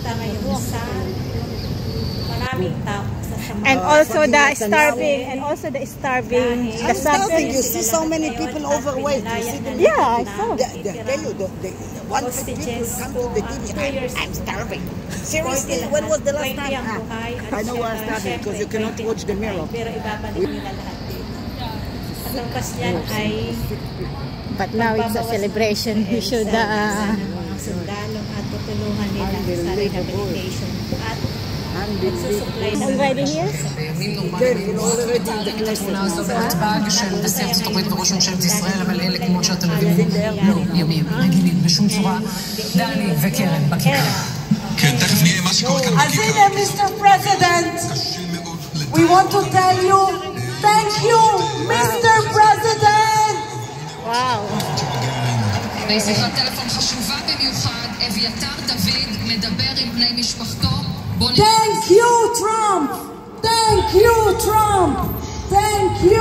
pumunta ngayon sa maraming tao. And also the starving, the suffering. You see so many people overweight. You see them? Yeah, I saw. They tell you, one people come to the TV, I'm starving. Seriously, when was the last time? I know where I'm starving because you cannot watch the mirror. But now it's a celebration. We should sundalong at tutulungan nila sa rehabilitation at already here? בהצבעה בשיא ארצות הברית וראש ממשלת ישראל, אבל אלה כמו שאתם מבינים לא ימים רגילים בשום צורה. דני וקרן בכיכר. כן, תכף נהיה מה שקורה כאן בכיכר. אז הנה, מיסטר פרזידנט, we want to tell you thank you, מיסטר פרזידנט. וואו. בשיחת טלפון חשובה במיוחד, אביתר דוד מדבר עם בני משפחתו. Thank you, Trump! Thank you, Trump! Thank you!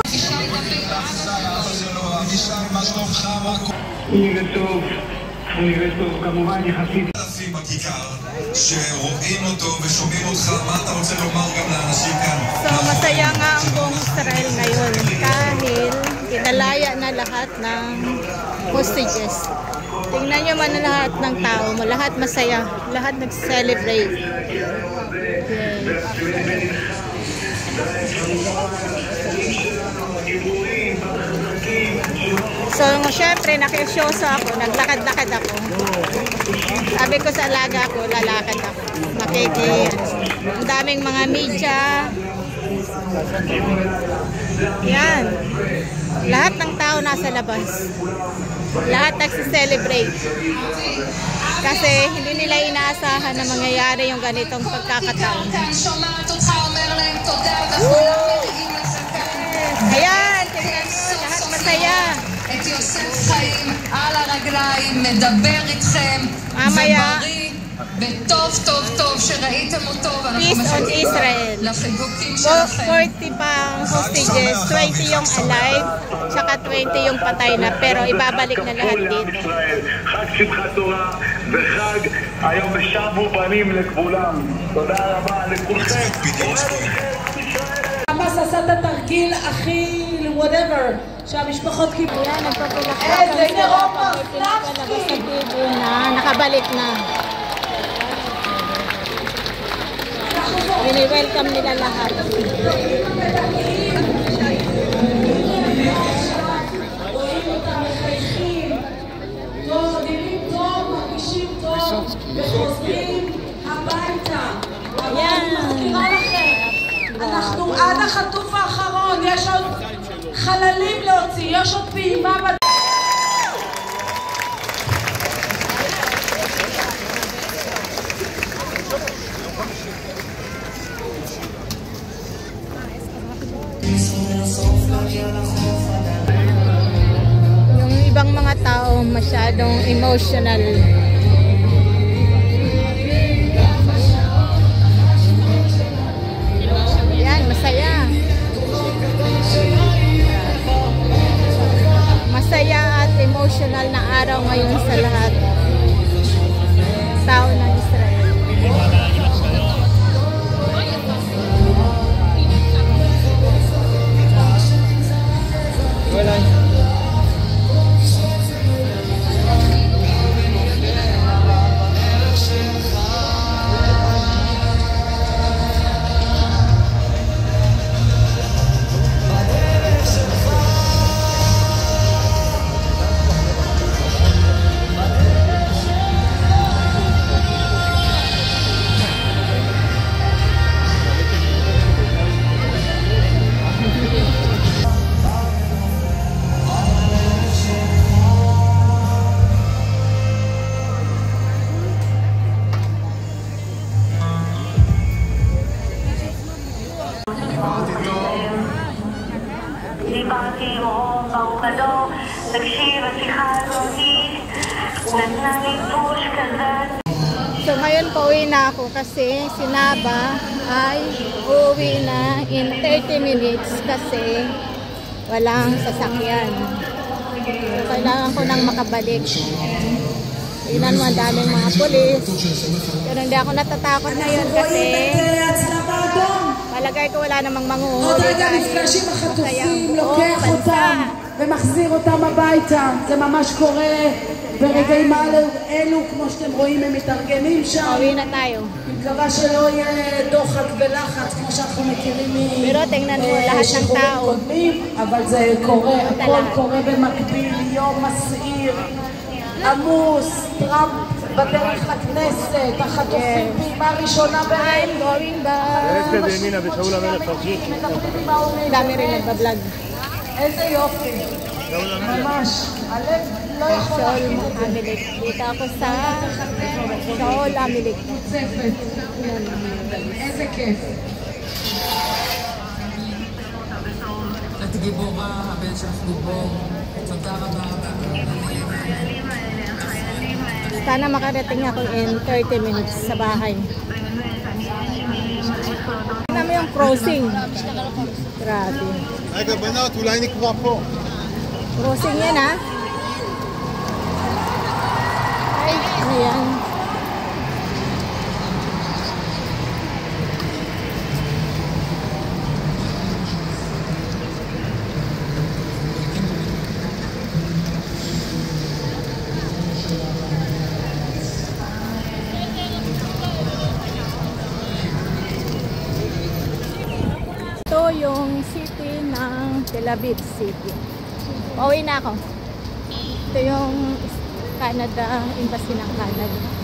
נראה טוב, כמובן יחסית אלפים בכיכר שרואים אותו ושומעים אותך. מה אתה רוצה לומר גם לאנשים כאן? So masaya nga ang buong Israel ngayon dahil inalaya na lahat ng hostages. Tingnan nyo man lahat ng tao mo, lahat masaya, lahat nag-celebrate. So, syempre, nakisyoso ako, naglakad-lakad ako. Sabi ko sa alaga ko, lalakad ako. Ang daming mga media. Yan. Lahat ng tao nasa labas. Lahat nagsi-celebrate. Kasi hindi nila inaasahan na mangyayari yung ganitong pagkakataon. Ayan, tingnan mo, lahat masaya. את יוסף חיים על הרגליים, מדבר איתכם, ובריא, וטוב טוב טוב שראיתם אותו, ואנחנו מחכים לחיבוקים שלכם. 40 pang hostages, 20 yung alive, saka 20 yung patay na, pero ibabalik na lahat dito. חג שמחת תורה וחג היום בשבו בנים לכבולם. תודה רבה לכולכם. חמאס עשה את התרגיל הכי whatever שהמשפחות קיבלו. Ayan, nagpapalakpak ang pinapalabas sa TV na nakabalik na. Wini-welcome nila lahat. אנחנו עד החטוף האחרון, יש עוד חללים להוציא, יש עוד פעימה Yung ibang mga tao masyadong emotional. Masaya at emotional na araw ngayon sa lahat tao ng Israel. דיברתי עם באוגדו, תקשיב, השיחה הזאת נתנה לי פוש כזה. So ngayon pauwi na ako kasi si Naba ay uuwi na in 30 minutes kasi walang sasakyan. So, kailangan ko nang makabalik. Tingnan mo, ang daming mga pulis. Pero hindi ako natatakot ngayon kasi palagay ko wala namang manguhuli. עוד רגע נפגש עם החטופים, לוקח אותם ומחזיר אותם הביתה. זה ממש קורה ברגעים אלו, כמו שאתם רואים, הם מתארגנים שם. Pauwi na tayo. אני מקווה שלא יהיה דוחק ולחץ כמו שאנחנו מכירים Pero tingnan mo lahat ng tao. קודמים, אבל זה קורה, הכל קורה במקביל, יום מסעיר, עמוס, טראמפ בדרך לכנסת, החטופים פעימה ראשונה I'm going back. דמי rin nagbablog. איזה יופי, ממש, הלב לא יכול Seoul, Amilik. Dito ako sa Seoul, Amilik. מוצפת, איזה כיף. את גיבורה, הבן שלך גיבור, תודה רבה. Sana makarating ako in 30 minutes sa bahay. Tingnan mo yung crossing. Grabe. רגע, בנות, אולי נקבע פה. Crossing yan, ha? Ay, ayan. Ito yung city ng Tel Aviv City. Pauwi na ako. Ito yung Canada, embassy ng Canada.